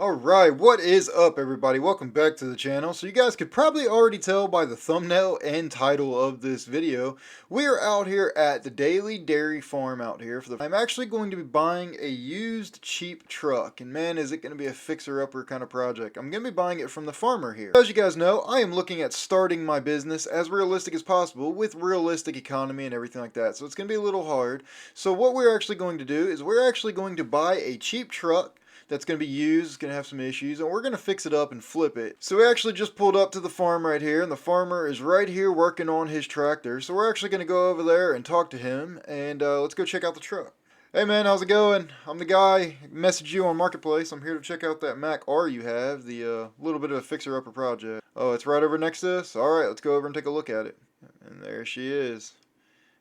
Alright, what is up everybody? Welcome back to the channel. So you guys could probably already tell by the thumbnail and title of this video, we are out here at the Daily Dairy Farm out here. I'm actually going to be buying a used cheap truck, and man is it going to be a fixer-upper kind of project. I'm going to be buying it from the farmer here. As you guys know, I am looking at starting my business as realistic as possible with realistic economy and everything like that. So it's going to be a little hard. So what we're actually going to do is we're actually going to buy a cheap truck that's going to be used, it's going to have some issues, and we're going to fix it up and flip it. So we actually just pulled up to the farm right here, and the farmer is right here working on his tractor. So we're actually going to go over there and talk to him, and let's go check out the truck. Hey man, how's it going? I'm the guy who messaged you on Marketplace. I'm here to check out that Mack R you have, the little bit of a fixer-upper project. Oh, it's right over next to us? Alright, let's go over and take a look at it. And there she is.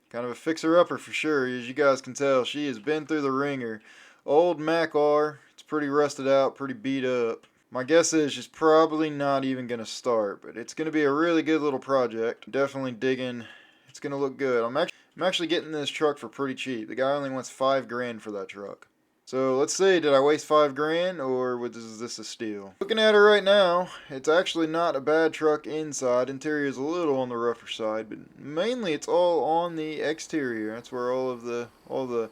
Kind of a fixer-upper for sure, as you guys can tell. She has been through the ringer. Old Mack R. It's pretty rusted out, pretty beat up. My guess is she's probably not even going to start, but it's going to be a really good little project. Definitely digging. It's going to look good. I'm actually getting this truck for pretty cheap. The guy only wants $5 grand for that truck. So let's see, did I waste $5 grand or is this a steal? Looking at her right now, it's actually not a bad truck inside. Interior is a little on the rougher side, but mainly it's all on the exterior. That's where all the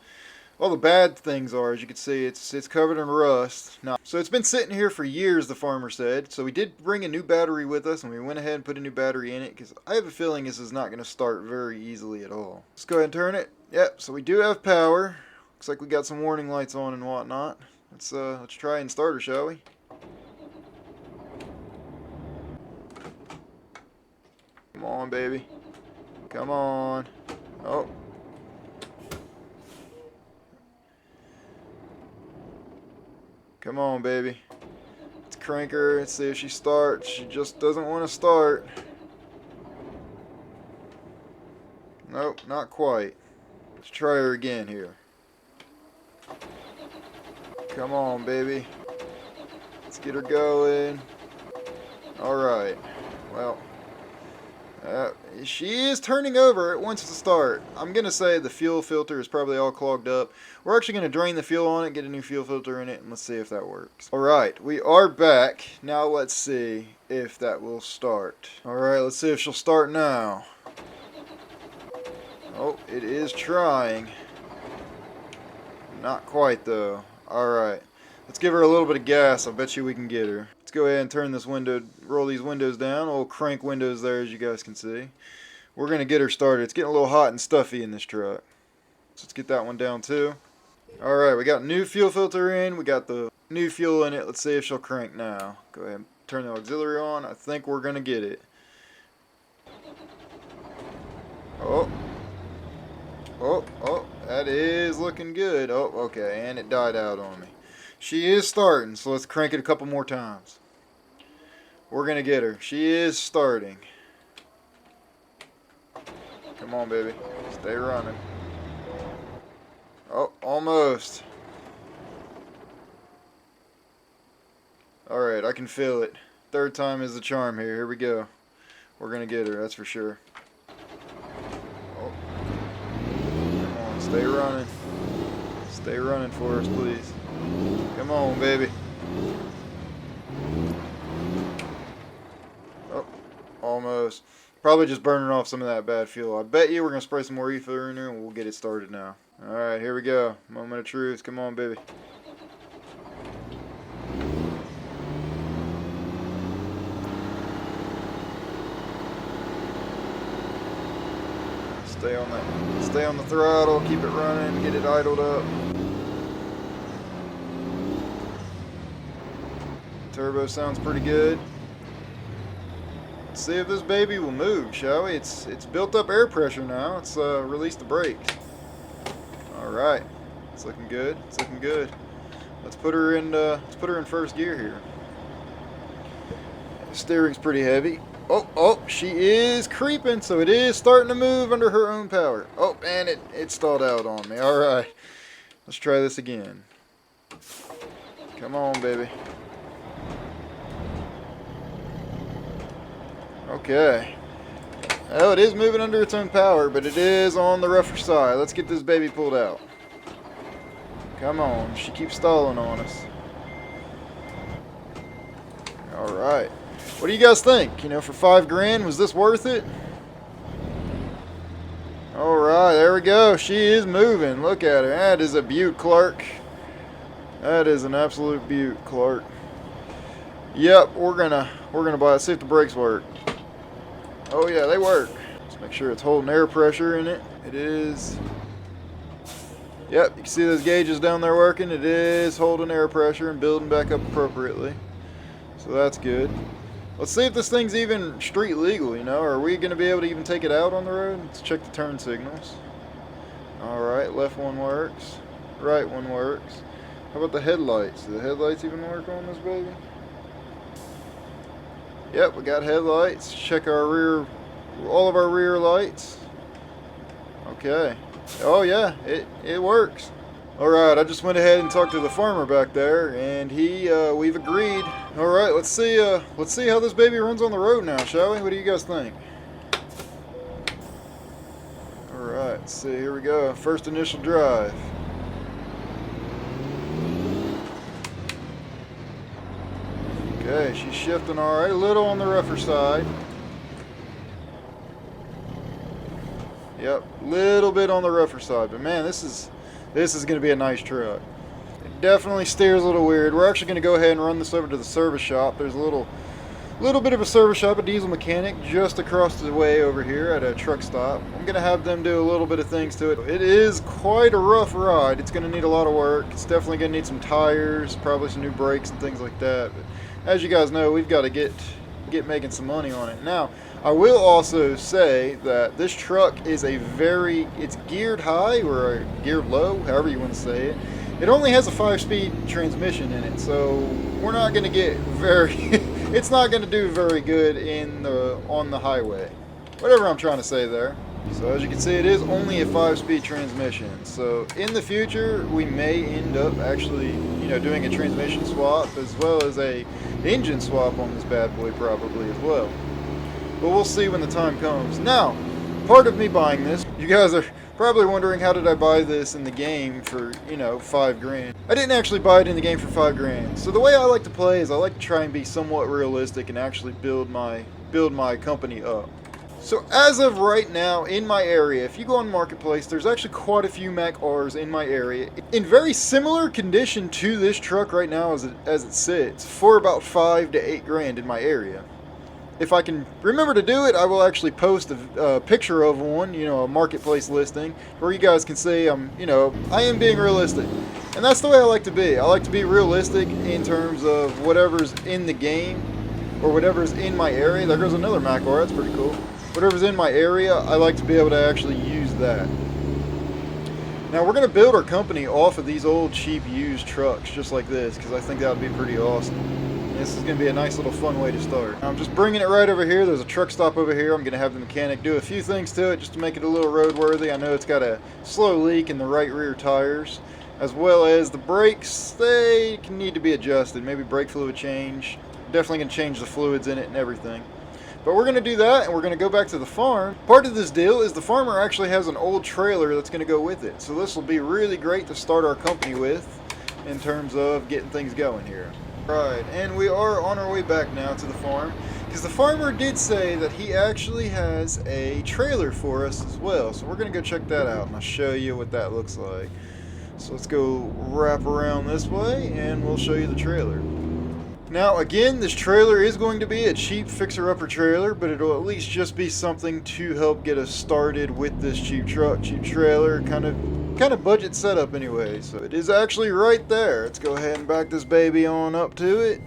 bad things are. As you can see, it's covered in rust. Now, so it's been sitting here for years, the farmer said. So we did bring a new battery with us, and we went ahead and put a new battery in it because I have a feeling this is not going to start very easily at all. Let's go ahead and turn it. Yep. So we do have power. Looks like we got some warning lights on and whatnot. Let's try and start her, shall we? Come on, baby. Come on. Oh. Come on, baby. Let's crank her and see if she starts. She just doesn't want to start. Nope, not quite. Let's try her again here. Come on, baby. Let's get her going. Alright. Well, she is turning over. It wants to start. I'm going to say the fuel filter is probably all clogged up. We're actually going to drain the fuel on it, get a new fuel filter in it, and let's see if that works. Alright, we are back. Now let's see if that will start. Alright, let's see if she'll start now. Oh, it is trying. Not quite though. Alright, let's give her a little bit of gas. I bet you we can get her. Let's go ahead and turn this window, roll these windows down. Old crank windows there, as you guys can see. We're going to get her started. It's getting a little hot and stuffy in this truck. So let's get that one down too. Alright, we got new fuel filter in. We got the new fuel in it. Let's see if she'll crank now. Go ahead and turn the auxiliary on. I think we're going to get it. Oh. Oh, that is looking good. Oh, okay, and it died out on me. She is starting, so let's crank it a couple more times. We're going to get her. She is starting. Come on, baby. Stay running. Oh, almost. Alright, I can feel it. Third time is the charm here. Here we go. We're going to get her, that's for sure. Oh. Come on, stay running. Stay running for us, please. Come on, baby. Oh, almost. Probably just burning off some of that bad fuel. I bet you we're going to spray some more ether in there and we'll get it started now. Alright, here we go. Moment of truth. Come on, baby. Stay on the throttle, keep it running, get it idled up. Turbo sounds pretty good. Let's see if this baby will move, shall we? It's built up air pressure now. Let's release the brakes. Alright. It's looking good. It's looking good. Let's put her in first gear here. The steering's pretty heavy. Oh, she is creeping, so it is starting to move under her own power. Oh, and it stalled out on me. Alright. Let's try this again. Come on, baby. Okay. Well, it is moving under its own power, but it is on the rougher side. Let's get this baby pulled out. Come on. She keeps stalling on us. Alright. What do you guys think? You know, for 5 grand, was this worth it? Alright, there we go. She is moving. Look at her. That is a beaut, Clark. That is an absolute beaut, Clark. Yep, we're gonna buy it. See if the brakes work. Oh yeah, they work. Let's make sure it's holding air pressure in it. It is. Yep, you can see those gauges down there working. It is holding air pressure and building back up appropriately. So that's good. Let's see if this thing's even street legal, you know. Are we going to be able to even take it out on the road? Let's check the turn signals. Alright, left one works. Right one works. How about the headlights? Do the headlights even work on this baby? Yep, we got headlights. Check our rear, all of our rear lights. Okay. Oh yeah, it works. Alright, I just went ahead and talked to the farmer back there, and we've agreed. Alright, let's see how this baby runs on the road now, shall we? What do you guys think? Alright, let's see, here we go. First initial drive. Okay, she's shifting alright, a little on the rougher side. Yep, little bit on the rougher side, but man, this is going to be a nice truck. It definitely steers a little weird. We're actually going to go ahead and run this over to the service shop. There's a little bit of a service shop, a diesel mechanic, just across the way over here at a truck stop. I'm going to have them do a little bit of things to it. It is quite a rough ride. It's going to need a lot of work. It's definitely going to need some tires, probably some new brakes and things like that. But as you guys know, we've got to get making some money on it. Now, I will also say that this truck is it's geared high or geared low, however you want to say it. It only has a 5-speed transmission in it, so we're not going to get it's not going to do very good on the highway. Whatever I'm trying to say there. So as you can see, it is only a 5-speed transmission. So in the future, we may end up actually, you know, doing a transmission swap as well as a engine swap on this bad boy probably as well. But we'll see when the time comes. Now, part of me buying this, you guys are probably wondering, how did I buy this in the game for, you know, 5 grand? I didn't actually buy it in the game for 5 grand. So the way I like to play is I like to try and be somewhat realistic and actually build my company up. So as of right now in my area, if you go on Marketplace, there's actually quite a few Mack R's in my area in very similar condition to this truck right now as it sits, for about 5 to 8 grand in my area. If I can remember to do it, I will actually post a picture of one, you know, a Marketplace listing, where you guys can see I am being realistic. And that's the way I like to be. I like to be realistic in terms of whatever's in the game, or whatever's in my area. There goes another Mack R, that's pretty cool. Whatever's in my area, I like to be able to actually use that. Now we're going to build our company off of these old cheap used trucks just like this, because I think that would be pretty awesome. This is going to be a nice little fun way to start. I'm just bringing it right over here. There's a truck stop over here. I'm going to have the mechanic do a few things to it just to make it a little roadworthy. I know it's got a slow leak in the right rear tires, as well as the brakes. They can need to be adjusted. Maybe brake fluid change. Definitely going to change the fluids in it and everything. But we're going to do that, and we're going to go back to the farm. Part of this deal is the farmer actually has an old trailer that's going to go with it. So this will be really great to start our company with in terms of getting things going here. Right, and we are on our way back now to the farm, because the farmer did say that he actually has a trailer for us as well. So we're going to go check that out, and I'll show you what that looks like. So let's go wrap around this way, and we'll show you the trailer. Now again, this trailer is going to be a cheap fixer-upper trailer, but it'll at least just be something to help get us started with this cheap truck, cheap trailer, kind of budget setup anyway. So it is actually right there. Let's go ahead and back this baby on up to it.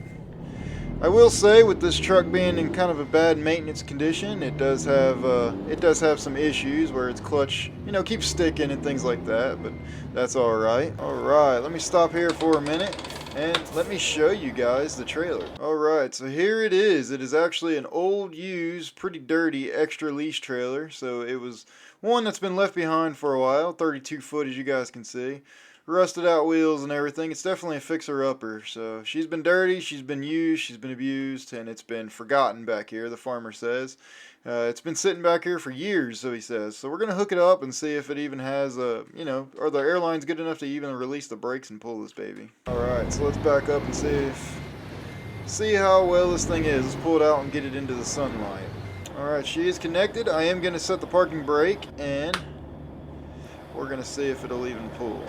I will say, with this truck being in kind of a bad maintenance condition, it does have some issues where its clutch, you know, keeps sticking and things like that, but that's all right. All right, let me stop here for a minute. And let me show you guys the trailer. Alright, so here it is. It is actually an old, used, pretty dirty extra lease trailer. So it was one that's been left behind for a while. 32 foot, as you guys can see. Rusted out wheels and everything. It's definitely a fixer-upper. So she's been dirty, she's been used, she's been abused, and it's been forgotten back here, the farmer says. It's been sitting back here for years, so he says. So we're going to hook it up and see if it even has are the airlines good enough to even release the brakes and pull this baby. Alright, so let's back up and see see how well this thing is. Let's pull it out and get it into the sunlight. Alright, she is connected. I am going to set the parking brake, and we're going to see if it'll even pull.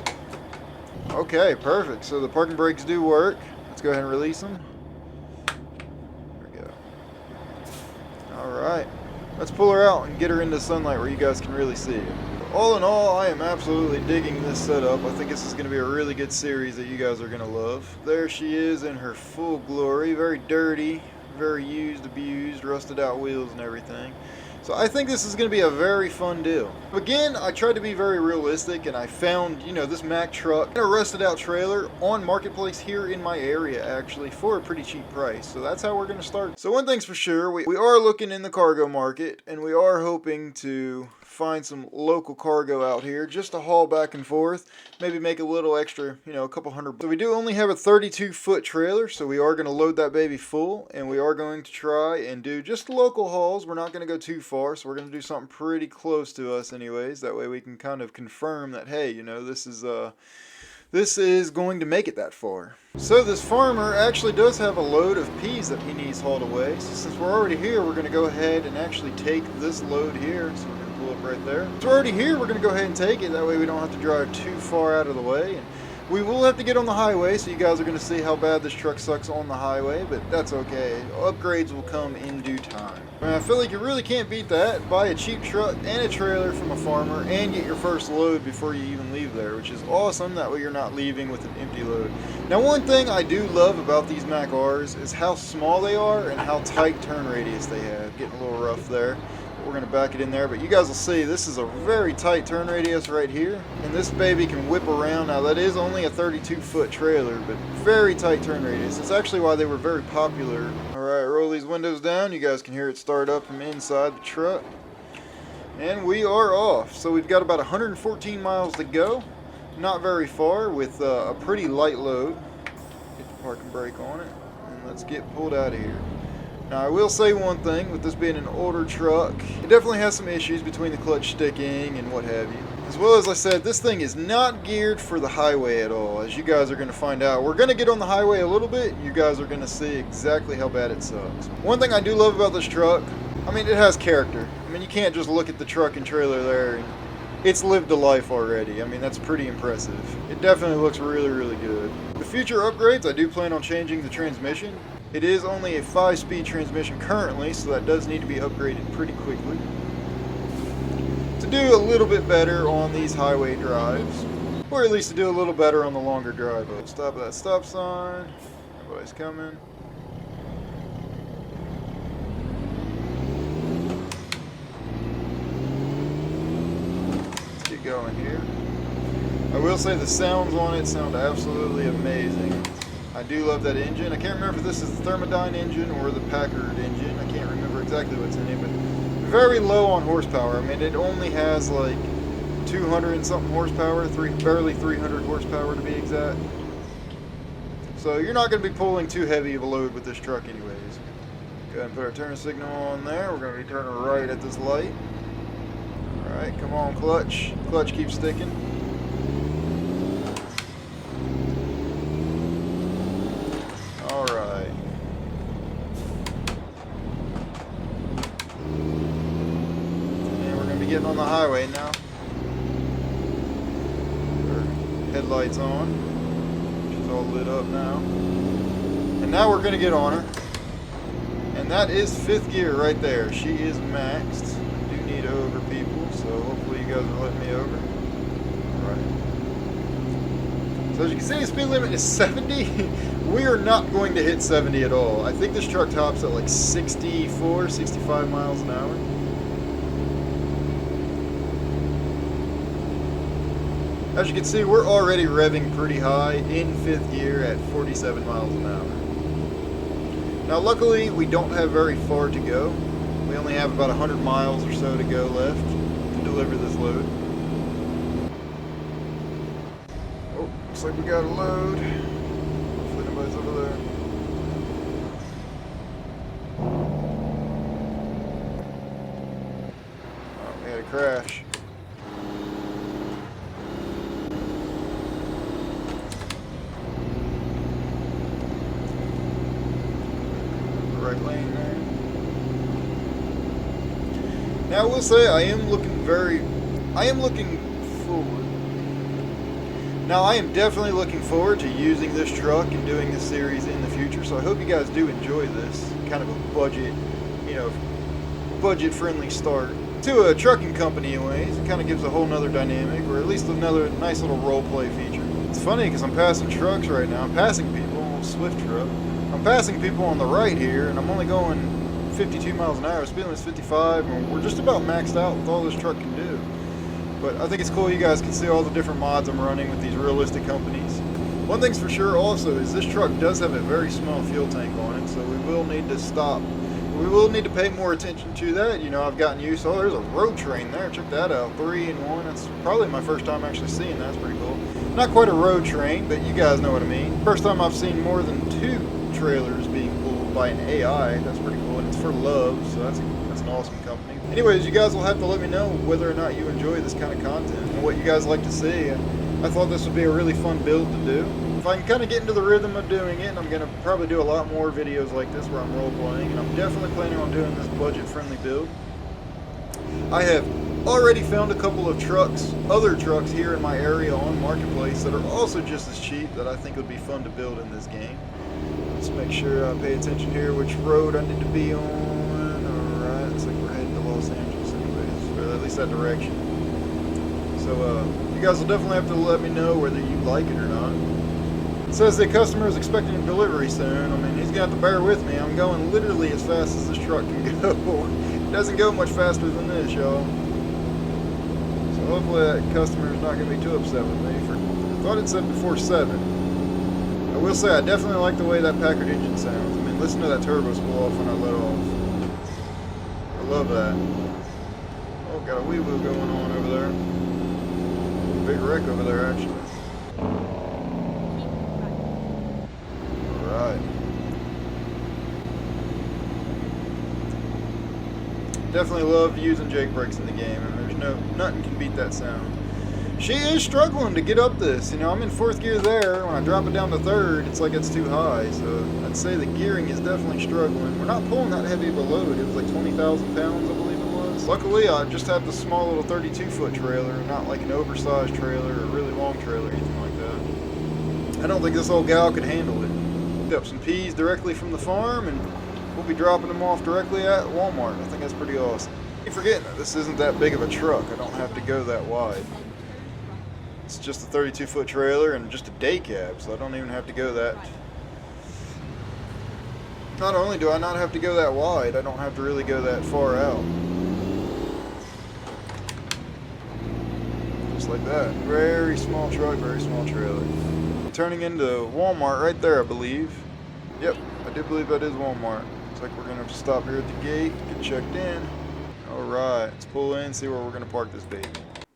Okay, perfect. So the parking brakes do work. Let's go ahead and release them. There we go. Alright. Let's pull her out and get her into the sunlight where you guys can really see it. All in all, I am absolutely digging this setup. I think this is going to be a really good series that you guys are going to love. There she is in her full glory. Very dirty, very used, abused, rusted out wheels and everything. So I think this is going to be a very fun deal. Again, I tried to be very realistic, and I found, you know, this Mack truck in a rusted out trailer on Marketplace here in my area, actually, for a pretty cheap price. So that's how we're going to start. So one thing's for sure, we are looking in the cargo market, and we are hoping to find some local cargo out here just to haul back and forth, maybe make a little extra, you know, a couple $100. So we do only have a 32-foot trailer, so we are going to load that baby full, and we are going to try and do just local hauls. We're not going to go too far, so we're going to do something pretty close to us anyways. That way we can kind of confirm that, hey, you know, this is going to make it that far. So this farmer actually does have a load of peas that he needs hauled away. So since we're already here, we're going to go ahead and actually take this load here. So we're going to pull up right there. So we're already here, we're going to go ahead and take it. That way we don't have to drive too far out of the way. And we will have to get on the highway, so you guys are going to see how bad this truck sucks on the highway, but that's okay. Upgrades will come in due time. Man, I feel like you really can't beat that. Buy a cheap truck and a trailer from a farmer and get your first load before you even leave there, which is awesome. That way you're not leaving with an empty load. Now, one thing I do love about these Mack Rs is how small they are and how tight turn radius they have. Getting a little rough there. We're going to back it in there, but you guys will see this is a very tight turn radius right here, and this baby can whip around. Now that is only a 32-foot trailer, but very tight turn radius. It's actually why they were very popular. Alright, roll these windows down. You guys can hear it start up from inside the truck, and we are off. So we've got about 114 miles to go, not very far, with a pretty light load. Get the parking brake on it, and let's get pulled out of here. Now, I will say one thing, with this being an older truck, it definitely has some issues between the clutch sticking and what have you. As well as I said, this thing is not geared for the highway at all, as you guys are going to find out. We're going to get on the highway a little bit, and you guys are going to see exactly how bad it sucks. One thing I do love about this truck, I mean, it has character. I mean, you can't just look at the truck and trailer there, and it's lived a life already. I mean, that's pretty impressive. It definitely looks really, really good. The future upgrades, I do plan on changing the transmission. It is only a 5-speed transmission currently, so that does need to be upgraded pretty quickly to do a little bit better on these highway drives, or at least to do a little better on the longer drive. Stop at that stop sign. Everybody's coming. Let's get going here. I will say the sounds on it sound absolutely amazing. I do love that engine. I can't remember if this is the Thermodyne engine or the Packard engine. I can't remember exactly what's in it, but very low on horsepower. I mean, it only has like 200 and something horsepower, barely 300 horsepower to be exact. So you're not going to be pulling too heavy of a load with this truck anyways. Go ahead and put our turn signal on there. We're going to be turning right at this light. Alright, come on, clutch. Clutch keeps sticking. Alright. And we're going to be getting on the highway now. Our headlights on. She's all lit up now. And now we're going to get on her. And that is 5th gear right there. She is maxed. I do need over people, so hopefully you guys are letting me over. Alright. So as you can see, the speed limit is 70. We are not going to hit 70 at all. I think this truck tops at like 64, 65 miles an hour. As you can see, we're already revving pretty high in 5th gear at 47 miles an hour. Now luckily, we don't have very far to go. We only have about 100 miles or so to go left to deliver this load. Oh, looks like we got a load. Hopefully nobody's over there. Oh, we had a crash. correct lane there. Now I will say I am looking forward. Now I am definitely looking forward to using this truck and doing this series in the future. So I hope you guys do enjoy this kind of a budget, budget friendly start to a trucking company anyways. It kind of gives a whole nother dynamic, or at least another nice little role play feature. It's funny because I'm passing trucks right now. I'm passing people on a Swift truck. I'm passing people on the right here, and I'm only going 52 miles an hour. Speed limit's 55, and we're just about maxed out with all this truck can do. But I think it's cool you guys can see all the different mods I'm running with these realistic companies. One thing's for sure also is this truck does have a very small fuel tank on it, so we will need to stop. We will need to pay more attention to that. I've gotten used to, there's a road train there. Check that out. 3-in-1. That's probably my first time actually seeing that. That's pretty cool. Not quite a road train, but you guys know what I mean. First time I've seen more than 2 trailers being pulled by an AI. That's pretty cool, and it's for Love, so that's an awesome company. Anyways, you guys will have to let me know whether or not you enjoy this kind of content and what you guys like to see. I thought this would be a really fun build to do. If I can kind of get into the rhythm of doing it, I'm going to probably do a lot more videos like this where I'm role playing, and I'm definitely planning on doing this budget friendly build. I have already found a couple of trucks, other trucks here in my area on Marketplace that are also just as cheap that I think would be fun to build in this game. Let's make sure I pay attention here which road I need to be on. Alright, looks like we're heading to Los Angeles anyways, or at least that direction. So you guys will definitely have to let me know whether you like it or not. It says the customer is expecting a delivery soon. I mean, he's going to have to bear with me. I'm going literally as fast as this truck can go. It doesn't go much faster than this, y'all. So hopefully that customer is not going to be too upset with me. I thought it said before 7. I will say I definitely like the way that Packard engine sounds. I mean, listen to that turbo spool off when I let off. I love that. Oh, got a wee-woo going on over there. Big wreck over there, actually. Alright. Definitely love using Jake brakes in the game, and there's nothing can beat that sound. She is struggling to get up this. I'm in 4th gear there. When I drop it down to 3rd, it's like it's too high. So I'd say the gearing is definitely struggling. We're not pulling that heavy of a load. It was like 20,000 pounds, I believe it was. Luckily, I just have the small little 32-foot trailer, not like an oversized trailer or a really long trailer or anything like that. I don't think this old gal could handle it. Picked up some peas directly from the farm, and we'll be dropping them off directly at Walmart. I think that's pretty awesome. I keep forgetting that this isn't that big of a truck. I don't have to go that wide. It's just a 32-foot trailer and just a day cab, so I don't even have to go that. Not only do I not have to go that wide, I don't have to really go that far out. Just like that. Very small truck, very small trailer. Turning into Walmart right there, I believe. Yep, I do believe that is Walmart. Looks like we're going to have to stop here at the gate, get checked in. Alright, let's pull in, see where we're going to park this baby.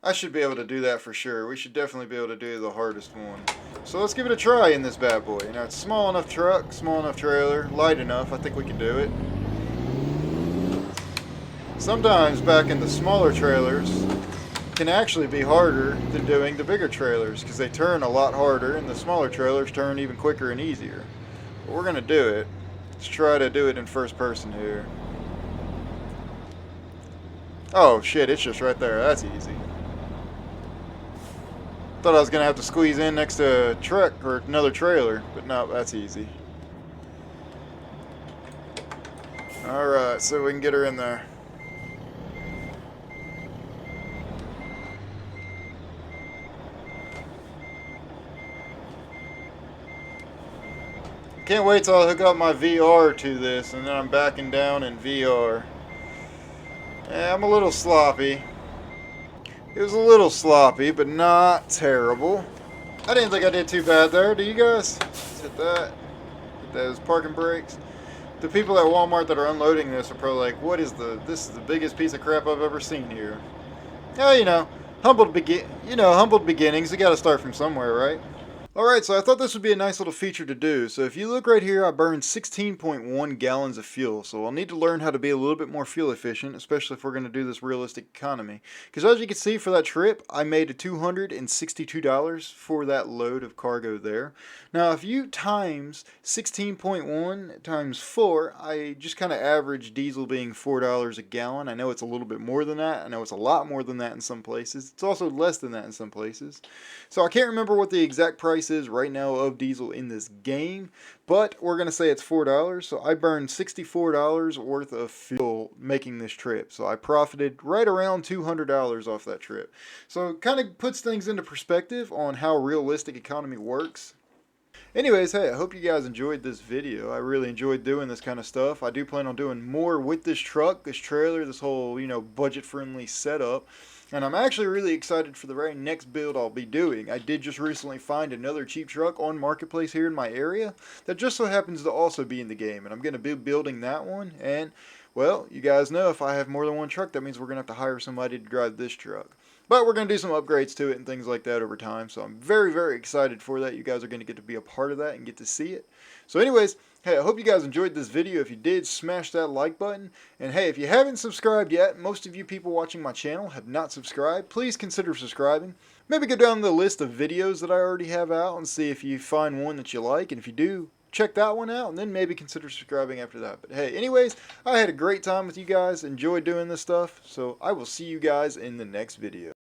I should be able to do that for sure. We should definitely be able to do the hardest one. So let's give it a try in this bad boy. It's a small enough truck, small enough trailer, light enough. I think we can do it. Sometimes back in the smaller trailers can actually be harder than doing the bigger trailers because they turn a lot harder and the smaller trailers turn even quicker and easier. But we're going to do it. Let's try to do it in first person here. Oh shit, it's just right there. That's easy. Thought I was gonna have to squeeze in next to a truck or another trailer, but no, that's easy. Alright, so we can get her in there. Can't wait till I hook up my VR to this and then I'm backing down in VR. Yeah, I'm a little sloppy. It was a little sloppy, but not terrible. I didn't think I did too bad there. Do you guys? Let's hit that. Hit those parking brakes. The people at Walmart that are unloading this are probably like, "What is this is the biggest piece of crap I've ever seen here." Yeah, humbled beginnings. You got to start from somewhere, right? Alright, so I thought this would be a nice little feature to do. So if you look right here, I burned 16.1 gallons of fuel. So I'll need to learn how to be a little bit more fuel efficient, especially if we're going to do this realistic economy. Because as you can see for that trip, I made $262 for that load of cargo there. Now if you times 16.1 times 4, I just kind of average diesel being $4 a gallon. I know it's a little bit more than that. I know it's a lot more than that in some places. It's also less than that in some places. So I can't remember what the exact price is right now of diesel in this game, but we're going to say it's $4. So I burned $64 worth of fuel making this trip. So I profited right around $200 off that trip. So it kind of puts things into perspective on how realistic economy works. Anyways, hey, I hope you guys enjoyed this video. I really enjoyed doing this kind of stuff. I do plan on doing more with this truck, this trailer, this whole, budget-friendly setup. And I'm actually really excited for the very next build I'll be doing. I did just recently find another cheap truck on Marketplace here in my area that just so happens to also be in the game. And I'm going to be building that one. And, well, you guys know if I have more than one truck, that means we're going to have to hire somebody to drive this truck. But we're going to do some upgrades to it and things like that over time. So I'm very, very excited for that. You guys are going to get to be a part of that and get to see it. So anyways, hey, I hope you guys enjoyed this video. If you did, smash that like button. And hey, if you haven't subscribed yet, most of you people watching my channel have not subscribed. Please consider subscribing. Maybe go down the list of videos that I already have out and see if you find one that you like. And if you do, check that one out and then maybe consider subscribing after that. But hey, anyways, I had a great time with you guys. Enjoyed doing this stuff. So I will see you guys in the next video.